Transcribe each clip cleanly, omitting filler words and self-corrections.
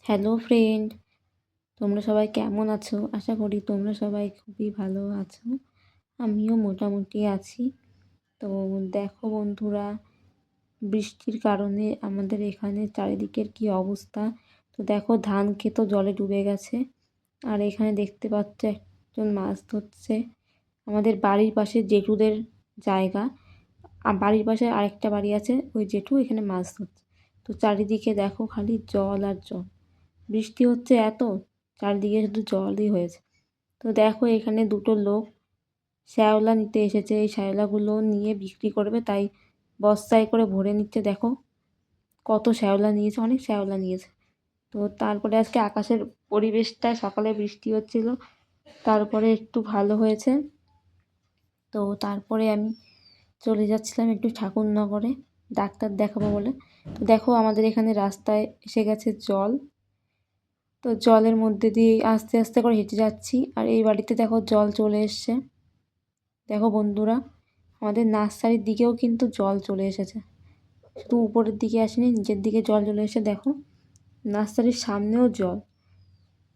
Hello friend, তোমরা সবাই কেমন আছো? আশা করি তোমরা সবাই খুবই ভালো আছো। আমিও মোটামুটি আছি। তো দেখো বন্ধুরা, বৃষ্টির কারণে আমাদের এখানে চারিদিকের কি অবস্থা। তো দেখো ধান ক্ষেত জলে ডুবে গেছে। আর এখানে দেখতে পাচ্ছ একজন মাছ ধরছে। আমাদের বাড়ির পাশে জেঠুদের জায়গা, আর বাড়ির পাশে আরেকটা বাড়ি আছে, ওই জেঠু এখানে মাছ ধরছে। তো চারিদিকে দেখো খালি জল আর জল। বৃষ্টি হচ্ছে এত, চারদিকে শুধু জলই হয়েছে। তো দেখো এখানে দুটো লোক শ্যাওলা নিতে এসেছে, এই শ্যাওলাগুলো নিয়ে বিক্রি করবে, তাই বস্তায় করে ভরে নিচ্ছে। দেখো কত শ্যাওলা নিয়েছে, অনেক শ্যাওলা নিয়েছে। তো তারপরে আজকে আকাশের পরিবেশটা, সকালে বৃষ্টি হচ্ছিল, তারপরে একটু ভালো হয়েছে। তো তারপরে আমি চলে যাচ্ছিলাম একটু ঠাকুরনগরে ডাক্তার দেখাবো বলে। তো দেখো আমাদের এখানে রাস্তায় এসে গেছে জল। তো জলের মধ্যে দিয়ে আস্তে আস্তে করে হেঁটে যাচ্ছি, আর এই বাড়িতে দেখো জল চলে এসছে। দেখো বন্ধুরা, আমাদের নার্সারির দিকেও কিন্তু জল চলে এসেছে, শুধু উপরের দিকে আসেনি, নিচের দিকে জল চলে এসে দেখো নার্সারির সামনেও জল।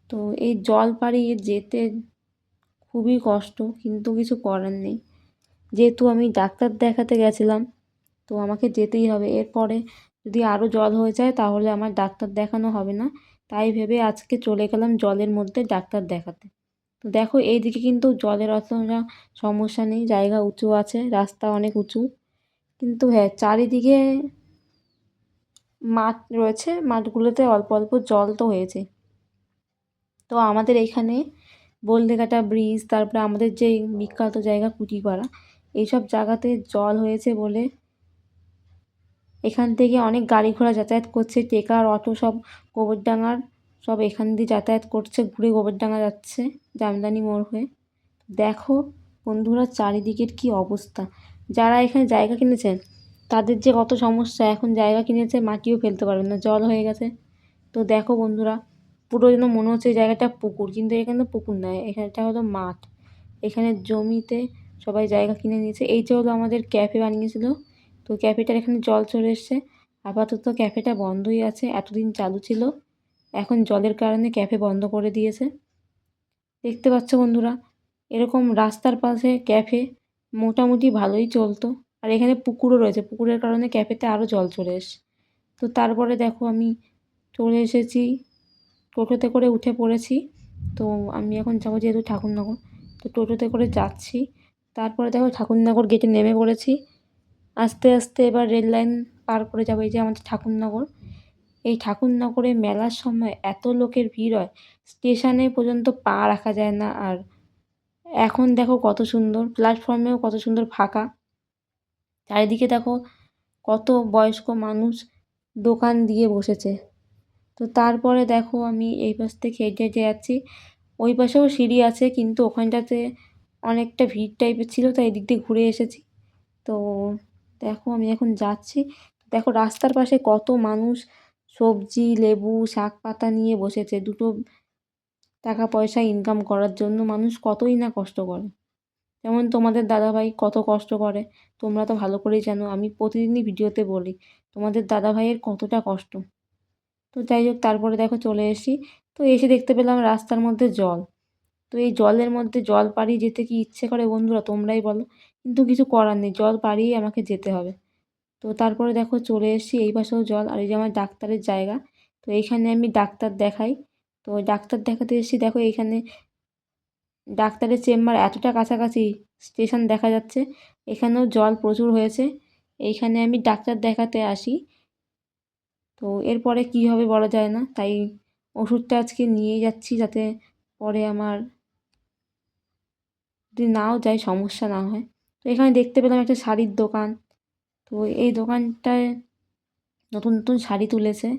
তো এই জল পাড়িয়ে যেতে খুবই কষ্ট, কিন্তু কিছু করার নেই। যেহেতু আমি ডাক্তার দেখাতে গেছিলাম, তো আমাকে যেতেই হবে। এরপরে যদি আরও জল হয়ে যায় তাহলে আমার ডাক্তার দেখানো হবে না, তাই ভেবে আজকে চলে গেলাম জলের মধ্যে ডাক্তার দেখাতে। তো দেখো এইদিকে কিন্তু জলের অতটা সমস্যা নেই, জায়গা উঁচু আছে, রাস্তা অনেক উঁচু। কিন্তু হ্যাঁ, চারিদিকে মাঠ রয়েছে, মাঠগুলোতে অল্প অল্প জল তো হয়েছে। তো আমাদের এইখানে বলদেঘাটা ব্রিজ, তারপরে আমাদের যে বিখ্যাত জায়গা কুটিপাড়া, এইসব জায়গাতে জল হয়েছে বলে এখান থেকে অনেক গাড়ি ঘোড়া যাতায়াত করছে, টেকার অটো সব গোবরডাঙ্গার সব এখান দিয়ে যাতায়াত করছে, ঘুরে গোবরডাঙ্গা যাচ্ছে জামদানি মোড় হয়ে। দেখো বন্ধুরা চারিদিকের কি অবস্থা। যারা এখানে জায়গা কিনেছেন তাদের যে কত সমস্যা, এখন জায়গা কিনেছে মাটিও ফেলতে পারবে না, জল হয়ে গেছে। তো দেখো বন্ধুরা, পুরো যেন মনে হচ্ছে এই জায়গাটা পুকুর, কিন্তু এখানে তো পুকুর নয়, এখানটা হলো মাঠ। এখানে জমিতে সবাই জায়গা কিনে নিয়েছে। এই যে হলো আমাদের ক্যাফে বানিয়েছিল, তো ক্যাফেটার এখানে জল চলে এসছে। আপাতত ক্যাফেটা বন্ধই আছে, এতদিন চালু ছিল, এখন জলের কারণে ক্যাফে বন্ধ করে দিয়েছে। দেখতে পাচ্ছ বন্ধুরা, এরকম রাস্তার পাশে ক্যাফে মোটামুটি ভালোই চলতো, আর এখানে পুকুরও রয়েছে, পুকুরের কারণে ক্যাফেতে আরও জল চলে এসছে। তো তারপরে দেখো আমি চলে এসেছি, টোটোতে করে উঠে পড়েছি। তো আমি এখন যাবো যেহেতু ঠাকুরনগর, তো টোটোতে করে যাচ্ছি। তারপরে দেখো ঠাকুরনগর গেটে নেমে পড়েছি। আস্তে আস্তে এবার রেল লাইন পার করে যাবো। এই যে আমাদের ঠাকুরনগর, এই ঠাকুরনগরে মেলার সময় এত লোকের ভিড় হয়, স্টেশনে পর্যন্ত পা রাখা যায় না। আর এখন দেখো কত সুন্দর, প্ল্যাটফর্মেও কত সুন্দর ফাঁকা, চারিদিকে দেখো কত বয়স্ক মানুষ দোকান দিয়ে বসেছে। তো তারপরে দেখো আমি এই পাশ থেকে হেঁটে হেঁটে যাচ্ছি, ওই পাশেও সিঁড়ি আছে, কিন্তু ওখানটাতে অনেকটা ভিড় টাইপের ছিল, তাই এদিক দিয়ে ঘুরে এসেছি। তো দেখো আমি এখন যাচ্ছি, দেখো রাস্তার পাশে কত মানুষ সবজি, লেবু, শাক পাতা নিয়ে বসেছে। দুটো টাকা পয়সা ইনকাম করার জন্য মানুষ কতই না কষ্ট করে। যেমন তোমাদের দাদাভাই কত কষ্ট করে, তোমরা তো ভালো করেই জানো, আমি প্রতিদিনই ভিডিওতে বলি তোমাদের দাদাভাইয়ের কতটা কষ্ট। তো যাই হোক, তারপরে দেখো চলে এসেছি। তো এসে দেখতে পেলাম রাস্তার মধ্যে জল। তো এই জলের মধ্যে জল পাড়িয়ে যেতে কি ইচ্ছে করে বন্ধুরা, তোমরাই বলো, কিন্তু কিছু করার নেই, জল পাড়িয়েই আমাকে যেতে হবে। তো তারপরে দেখো চলে এসেছি, এই পাশেও জল, আর এই যে আমার ডাক্তারের জায়গা। তো এইখানে আমি ডাক্তার দেখাই। তো ওই ডাক্তার দেখাতে এসেছি, দেখো এইখানে ডাক্তারের চেম্বার এতটা কাছাকাছি, স্টেশন দেখা যাচ্ছে। এখানেও জল প্রচুর হয়েছে, এইখানে আমি ডাক্তার দেখাতে আসি। তো এরপরে কী হবে বলা যায় না, তাই ওষুধটা আজকে নিয়েই যাচ্ছি, যাতে পরে আমার যদি নাও যাই সমস্যা না হয়। তো এখানে দেখতে পেলাম একটা শাড়ির দোকান। তো এই দোকানটায় নতুন নতুন শাড়ি তুলেছে,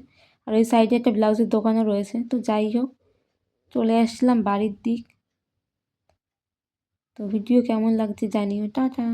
আর ওই সাইডে একটা ব্লাউজের দোকানও রয়েছে। তো যাই হোক, চলে আসলাম বাড়ির দিক। তো ভিডিও কেমন লাগছে জানিও, টাটা।